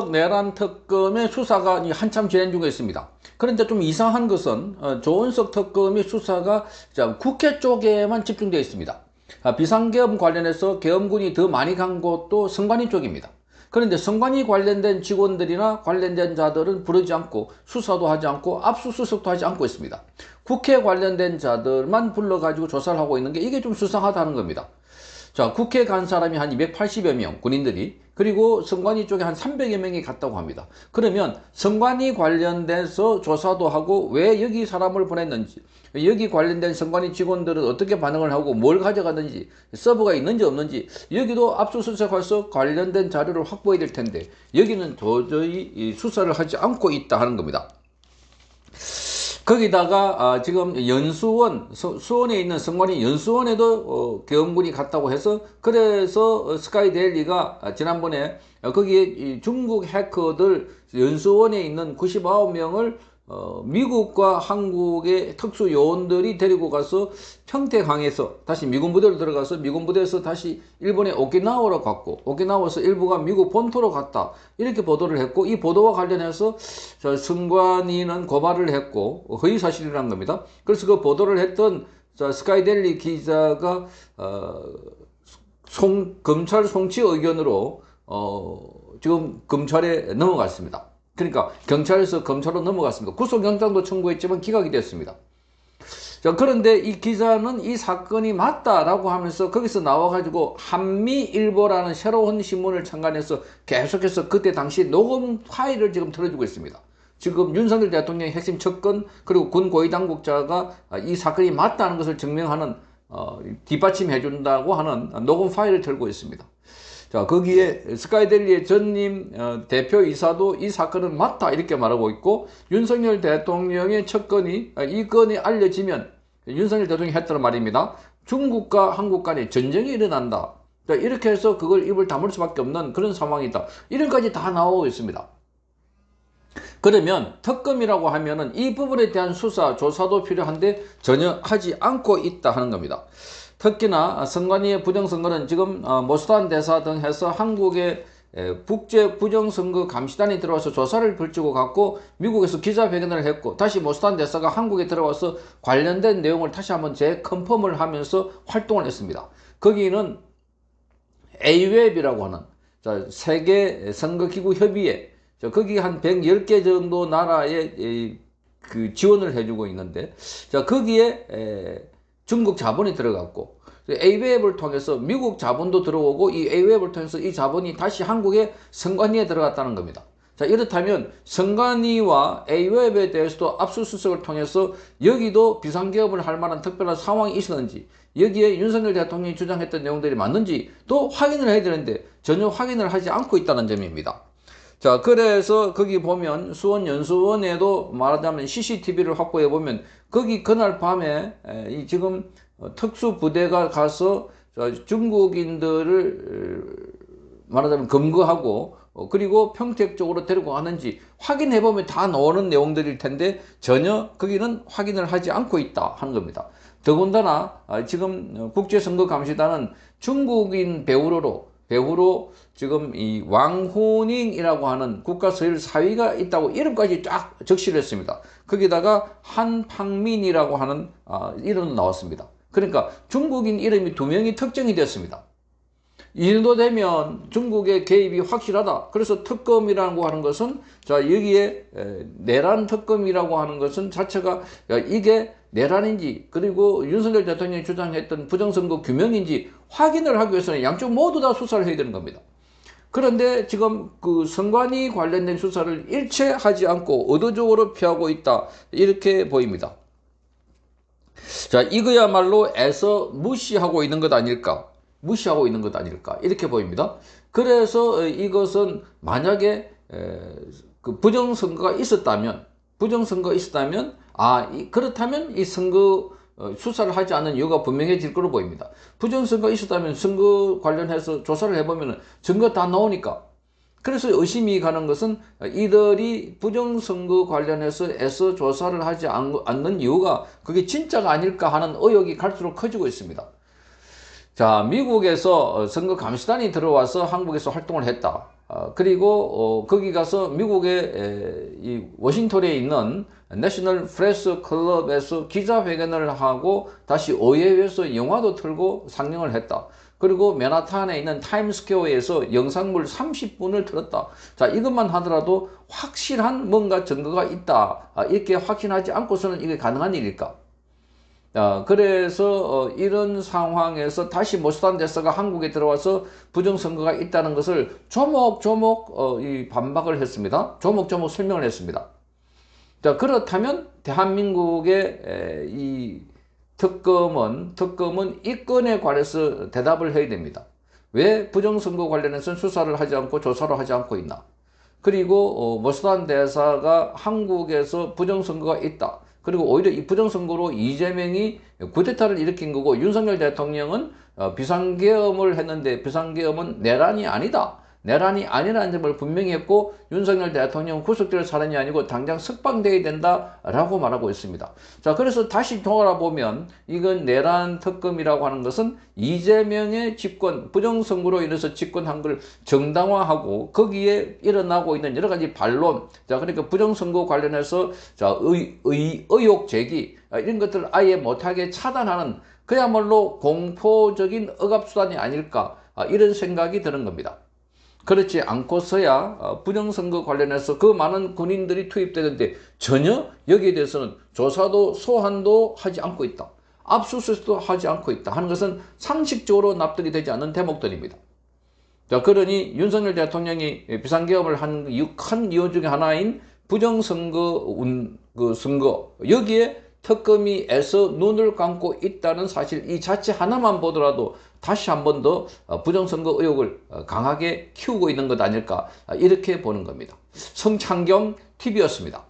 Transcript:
내란 특검의 수사가 한참 진행 중에 있습니다. 그런데 좀 이상한 것은 조은석 특검의 수사가 국회 쪽에만 집중되어 있습니다. 비상계엄 관련해서 계엄군이 더 많이 간 곳도 선관위 쪽입니다. 그런데 선관위 관련된 직원들이나 관련된 자들은 부르지 않고 수사도 하지 않고 압수수색도 하지 않고 있습니다. 국회 관련된 자들만 불러가지고 조사를 하고 있는 게 이게 좀 수상하다는 겁니다. 자, 국회 간 사람이 한 280여 명, 군인들이, 그리고 선관위 쪽에 한 300여 명이 갔다고 합니다. 그러면 선관위 관련돼서 조사도 하고 왜 여기 사람을 보냈는지, 여기 관련된 선관위 직원들은 어떻게 반응을 하고 뭘 가져갔는지, 서버가 있는지 없는지, 여기도 압수수색해서 관련된 자료를 확보해야 될 텐데 여기는 도저히 수사를 하지 않고 있다 하는 겁니다. 거기다가 지금 연수원, 수원에 있는 선관위 연수원에도 계엄군이 갔다고 해서, 그래서 스카이데일리가 지난번에 거기에 중국 해커들 연수원에 있는 99명을 미국과 한국의 특수요원들이 데리고 가서 평택항에서 다시 미군 부대로 들어가서 미군 부대에서 다시 일본의 오키나와로 갔고, 오키나와에서 일부가 미국 본토로 갔다, 이렇게 보도를 했고, 이 보도와 관련해서 선관위는 고발을 했고 허위사실이라는 겁니다. 그래서 그 보도를 했던 스카이데일리 기자가 검찰 송치 의견으로 지금 검찰에 넘어갔습니다. 그러니까 경찰에서 검찰로 넘어갔습니다. 구속영장도 청구했지만 기각이 됐습니다. 자, 그런데 이 기자는 이 사건이 맞다라고 하면서 거기서 나와가지고 한미일보라는 새로운 신문을 창간해서 계속해서 그때 당시 녹음 파일을 지금 틀어주고 있습니다. 지금 윤석열 대통령의 핵심 접근, 그리고 군 고위 당국자가 이 사건이 맞다는 것을 증명하는 뒷받침해준다고 하는 녹음 파일을 틀고 있습니다. 자, 거기에 스카이데일리의 전임 대표이사도 이 사건은 맞다 이렇게 말하고 있고, 윤석열 대통령의 첫 건이, 이 건이 알려지면 윤석열 대통령이 했다는 말입니다. 중국과 한국 간에 전쟁이 일어난다. 자, 이렇게 해서 그걸 입을 다물 수밖에 없는 그런 상황이다. 이런까지 다 나오고 있습니다. 그러면 특검이라고 하면은 이 부분에 대한 수사, 조사도 필요한데 전혀 하지 않고 있다 하는 겁니다. 특히나 선관위의 부정선거는 지금 모스탄 대사 등 해서 한국의 국제 부정선거 감시단이 들어와서 조사를 벌이고 갔고, 미국에서 기자회견을 했고, 다시 모스탄 대사가 한국에 들어와서 관련된 내용을 다시 한번 재컨펌을 하면서 활동을 했습니다. 거기는 AWEB이라고 하는 세계 선거기구 협의회, 거기 한 110개 정도 나라에 그 지원을 해주고 있는데, 자, 거기에 중국 자본이 들어갔고, AWEB을 통해서 미국 자본도 들어오고, 이 AWEB을 통해서 이 자본이 다시 한국의 선관위에 들어갔다는 겁니다. 자, 이렇다면 선관위와 AWEB에 대해서도 압수수색을 통해서 여기도 비상계엄을 할 만한 특별한 상황이 있었는지, 여기에 윤석열 대통령이 주장했던 내용들이 맞는지 또 확인을 해야 되는데 전혀 확인을 하지 않고 있다는 점입니다. 자, 그래서 거기 보면 수원 연수원에도 말하자면 CCTV를 확보해 보면, 거기 그날 밤에 지금 특수부대가 가서 중국인들을 말하자면 검거하고, 그리고 평택 쪽으로 데리고 가는지 확인해 보면 다 나오는 내용들일 텐데 전혀 거기는 확인을 하지 않고 있다 하는 겁니다. 더군다나 지금 국제선거감시단은 중국인 배우로 지금 이 왕후닝이라고 하는 국가서열 사위가 있다고 이름까지 쫙 적시를 했습니다. 거기다가 한팡민이라고 하는 이름도 나왔습니다. 그러니까 중국인 이름이 2명이 특정이 됐습니다. 이 정도 되면 중국의 개입이 확실하다. 그래서 특검이라고 하는 것은, 자, 여기에 내란 특검이라고 하는 것은 자체가 이게 내란인지, 그리고 윤석열 대통령이 주장했던 부정선거 규명인지 확인을 하기 위해서는 양쪽 모두 다 수사를 해야 되는 겁니다. 그런데 지금 그 선관위 관련된 수사를 일체 하지 않고 의도적으로 피하고 있다, 이렇게 보입니다. 자, 이거야말로 애써 무시하고 있는 것 아닐까, 이렇게 보입니다. 그래서 이것은 만약에 그 부정선거가 있었다면, 그렇다면 이 선거 수사를 하지 않는 이유가 분명해질 거로 보입니다. 부정선거가 있었다면 선거 관련해서 조사를 해보면 증거 다 나오니까. 그래서 의심이 가는 것은 이들이 부정선거 관련해서 애써 조사를 하지 않는 이유가 그게 진짜가 아닐까 하는 의혹이 갈수록 커지고 있습니다. 자, 미국에서 선거 감시단이 들어와서 한국에서 활동을 했다. 그리고 거기 가서 미국의 이 워싱턴에 있는 내셔널 프레스 클럽에서 기자회견을 하고 다시 의회에서 영화도 틀고 상영을 했다. 그리고 맨하탄에 있는 타임스퀘어에서 영상물 30분을 틀었다. 자, 이것만 하더라도 확실한 뭔가 증거가 있다. 이렇게 확신하지 않고서는 이게 가능한 일일까? 그래서 이런 상황에서 다시 모스탄 대사가 한국에 들어와서 부정선거가 있다는 것을 조목조목 반박을 했습니다. 조목조목 설명을 했습니다. 자, 그렇다면 대한민국의 이 특검은 이 건에 관해서 대답을 해야 됩니다. 왜 부정선거 관련해서는 수사를 하지 않고 조사를 하지 않고 있나? 그리고 모스탄 대사가 한국에서 부정선거가 있다. 그리고 오히려 이 부정선거로 이재명이 쿠데타를 일으킨 거고 윤석열 대통령은 비상계엄을 했는데 비상계엄은 내란이 아니다. 내란이 아니라는 점을 분명히 했고 윤석열 대통령은 구속될 사람이 아니고 당장 석방돼야 된다라고 말하고 있습니다. 자, 그래서 다시 돌아보면 이건 내란 특검이라고 하는 것은 이재명의 집권, 부정선거로 인해서 집권한 걸 정당화하고 거기에 일어나고 있는 여러 가지 반론, 자, 그러니까 부정선거 관련해서 자, 의혹 제기 이런 것들을 아예 못하게 차단하는 그야말로 공포적인 억압수단이 아닐까 이런 생각이 드는 겁니다. 그렇지 않고서야 부정선거 관련해서 그 많은 군인들이 투입되는데 전혀 여기에 대해서는 조사도 소환도 하지 않고 있다. 압수수색도 하지 않고 있다 하는 것은 상식적으로 납득이 되지 않는 대목들입니다. 자, 그러니 윤석열 대통령이 비상계엄을 한 큰 이유 중에 하나인 부정선거 선거 여기에 특검이 애써 눈을 감고 있다는 사실 이 자체 하나만 보더라도 다시 한 번 더 부정선거 의혹을 강하게 키우고 있는 것 아닐까 이렇게 보는 겁니다. 성창경 TV였습니다.